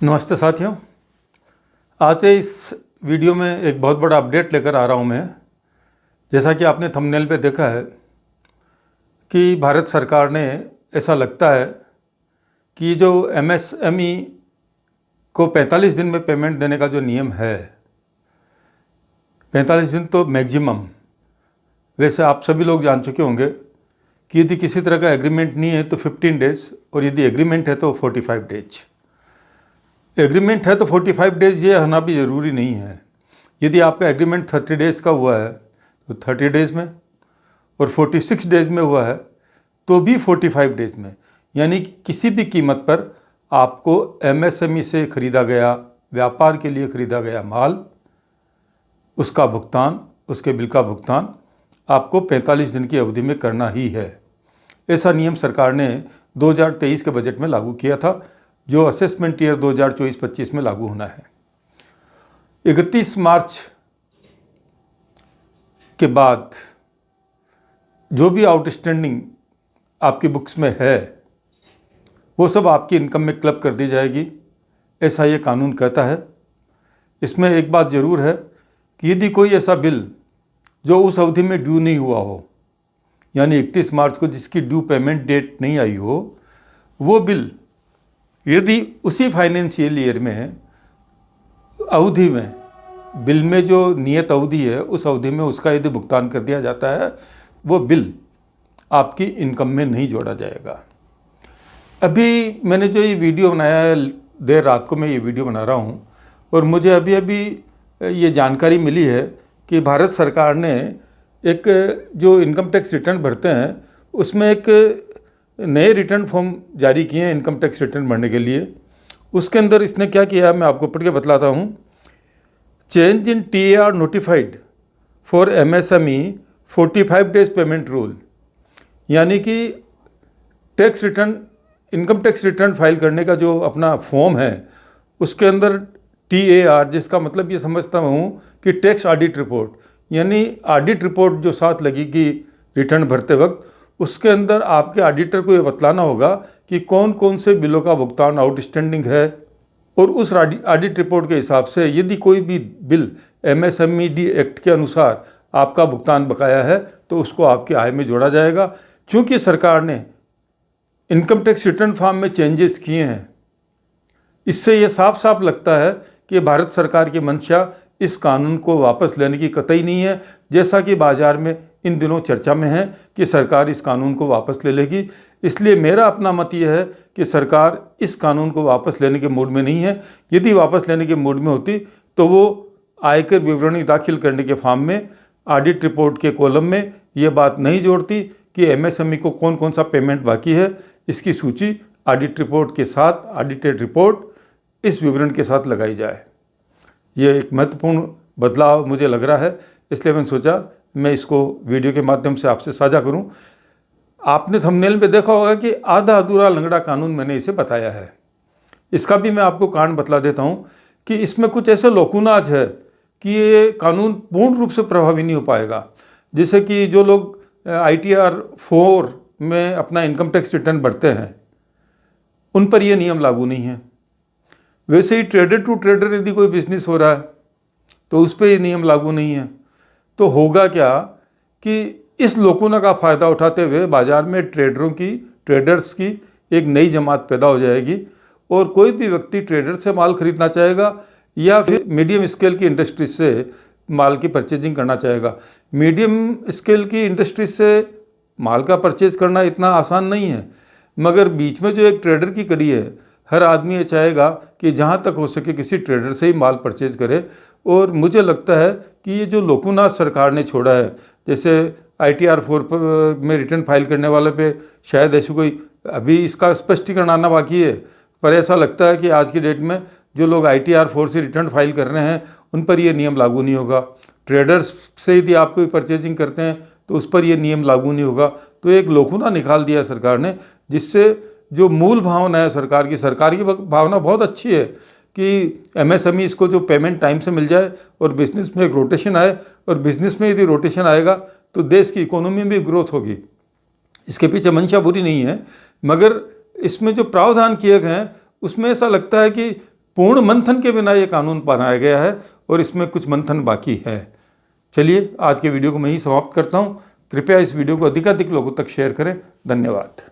नमस्ते साथियों। आज के इस वीडियो में एक बहुत बड़ा अपडेट लेकर आ रहा हूं मैं। जैसा कि आपने थंबनेल पे देखा है कि भारत सरकार ने, ऐसा लगता है कि जो एमएसएमई को 45 दिन में पेमेंट देने का जो नियम है, 45 दिन तो मैक्सिमम, वैसे आप सभी लोग जान चुके होंगे कि यदि किसी तरह का एग्रीमेंट नहीं है तो 15 डेज, और यदि एग्रीमेंट है तो 45 डेज। एग्रीमेंट है तो 45 डेज ये होना भी ज़रूरी नहीं है। यदि आपका एग्रीमेंट 30 डेज़ का हुआ है तो 30 डेज़ में, और 46 डेज़ में हुआ है तो भी 45 डेज़ में। यानी कि किसी भी कीमत पर आपको एमएसएमई से ख़रीदा गया, व्यापार के लिए ख़रीदा गया माल, उसका भुगतान, उसके बिल का भुगतान आपको 45 दिन की अवधि में करना ही है। ऐसा नियम सरकार ने 2023 के बजट में लागू किया था, जो असेसमेंट ईयर 2024-25 में लागू होना है। 31 मार्च के बाद जो भी आउटस्टैंडिंग आपकी बुक्स में है वो सब आपकी इनकम में क्लब कर दी जाएगी, ऐसा ये कानून कहता है। इसमें एक बात ज़रूर है कि यदि कोई ऐसा बिल जो उस अवधि में ड्यू नहीं हुआ हो, यानी 31 मार्च को जिसकी ड्यू पेमेंट डेट नहीं आई हो, वो बिल यदि उसी फाइनेंशियल ईयर में अवधि में, बिल में जो नियत अवधि है उस अवधि में उसका यदि भुगतान कर दिया जाता है, वो बिल आपकी इनकम में नहीं जोड़ा जाएगा। अभी मैंने जो ये वीडियो बनाया है, देर रात को मैं ये वीडियो बना रहा हूँ, और मुझे अभी अभी ये जानकारी मिली है कि भारत सरकार ने एक जो इनकम टैक्स रिटर्न भरते हैं उसमें एक नए रिटर्न फॉर्म जारी किए हैं इनकम टैक्स रिटर्न भरने के लिए। उसके अंदर इसने क्या किया, मैं आपको पढ़ के बतलाता हूँ। Change in TAR notified for MSME 45 days payment rule. यानी कि tax return, income tax return file करने का जो अपना फॉर्म है उसके अंदर TAR, जिसका मतलब ये समझता हूँ कि टैक्स ऑडिट रिपोर्ट, यानी ऑडिट रिपोर्ट जो साथ लगेगी रिटर्न भरते वक्त, उसके अंदर आपके ऑडिटर को ये बतलाना होगा कि कौन कौन से बिलों का भुगतान आउटस्टैंडिंग है, और उस ऑडिट रिपोर्ट के हिसाब से यदि कोई भी बिल MSMED एक्ट के अनुसार आपका भुगतान बकाया है तो उसको आपकी आय में जोड़ा जाएगा। क्योंकि सरकार ने इनकम टैक्स रिटर्न फॉर्म में चेंजेस किए हैं, इससे ये साफ साफ लगता है कि भारत सरकार की मंशा इस कानून को वापस लेने की कतई नहीं है, जैसा कि बाज़ार में इन दिनों चर्चा में है कि सरकार इस कानून को वापस ले लेगी। इसलिए मेरा अपना मत यह है कि सरकार इस कानून को वापस लेने के मूड में नहीं है। यदि वापस लेने के मूड में होती तो वो आयकर विवरणी दाखिल करने के फॉर्म में ऑडिट रिपोर्ट के कॉलम में ये बात नहीं जोड़ती कि MSME को कौन कौन सा पेमेंट बाकी है। इसकी सूची ऑडिट रिपोर्ट के साथ, ऑडिटेड रिपोर्ट इस विवरण के साथ लगाई जाए। ये एक महत्वपूर्ण बदलाव मुझे लग रहा है, इसलिए मैंने सोचा मैं इसको वीडियो के माध्यम से आपसे साझा करूं। आपने थंबनेल में देखा होगा कि आधा अधूरा लंगड़ा कानून मैंने इसे बताया है। इसका भी मैं आपको कारण बतला देता हूं कि इसमें कुछ ऐसे लोकुनाज है कि ये कानून पूर्ण रूप से प्रभावी नहीं हो पाएगा। जैसे कि जो लोग ITR 4 में अपना इनकम टैक्स रिटर्न भरते हैं उन पर यह नियम लागू नहीं है। वैसे ही ट्रेडर टू ट्रेडर यदि कोई बिजनेस हो रहा है तो उस पर ये नियम लागू नहीं है। तो होगा क्या कि इस लोकुना का फ़ायदा उठाते हुए बाज़ार में ट्रेडर्स की एक नई जमात पैदा हो जाएगी, और कोई भी व्यक्ति ट्रेडर से माल खरीदना चाहेगा या फिर मीडियम स्केल की इंडस्ट्री से माल की परचेजिंग करना चाहेगा। मीडियम स्केल की इंडस्ट्री से माल का परचेज करना इतना आसान नहीं है, मगर बीच में जो एक ट्रेडर की कड़ी है, हर आदमी ये चाहेगा कि जहाँ तक हो सके किसी ट्रेडर से ही माल परचेज करे। और मुझे लगता है कि ये जो लोकुनाज सरकार ने छोड़ा है, जैसे ITR 4 में रिटर्न फाइल करने वाले पे शायद ऐसी कोई अभी इसका स्पष्टीकरण आना बाकी है, पर ऐसा लगता है कि आज की डेट में जो लोग ITR 4 से रिटर्न फाइल कर रहे हैं उन पर यह नियम लागू नहीं होगा। ट्रेडर्स से यदि आप कोई परचेजिंग करते हैं तो उस पर यह नियम लागू नहीं होगा। तो एक लोकुना निकाल दिया सरकार ने, जिससे जो मूल भावना है सरकार की भावना बहुत अच्छी है कि MSME इसको जो पेमेंट टाइम से मिल जाए और बिज़नेस में एक रोटेशन आए, और बिज़नेस में यदि रोटेशन आएगा तो देश की इकोनॉमी में भी ग्रोथ होगी। इसके पीछे मंशा बुरी नहीं है, मगर इसमें जो प्रावधान किए गए हैं उसमें ऐसा लगता है कि पूर्ण मंथन के बिना ये कानून बनाया गया है और इसमें कुछ मंथन बाकी है। चलिए आज के वीडियो को मैं ही समाप्त करता हूँ। कृपया इस वीडियो को अधिकाधिक लोगों तक शेयर करें। धन्यवाद।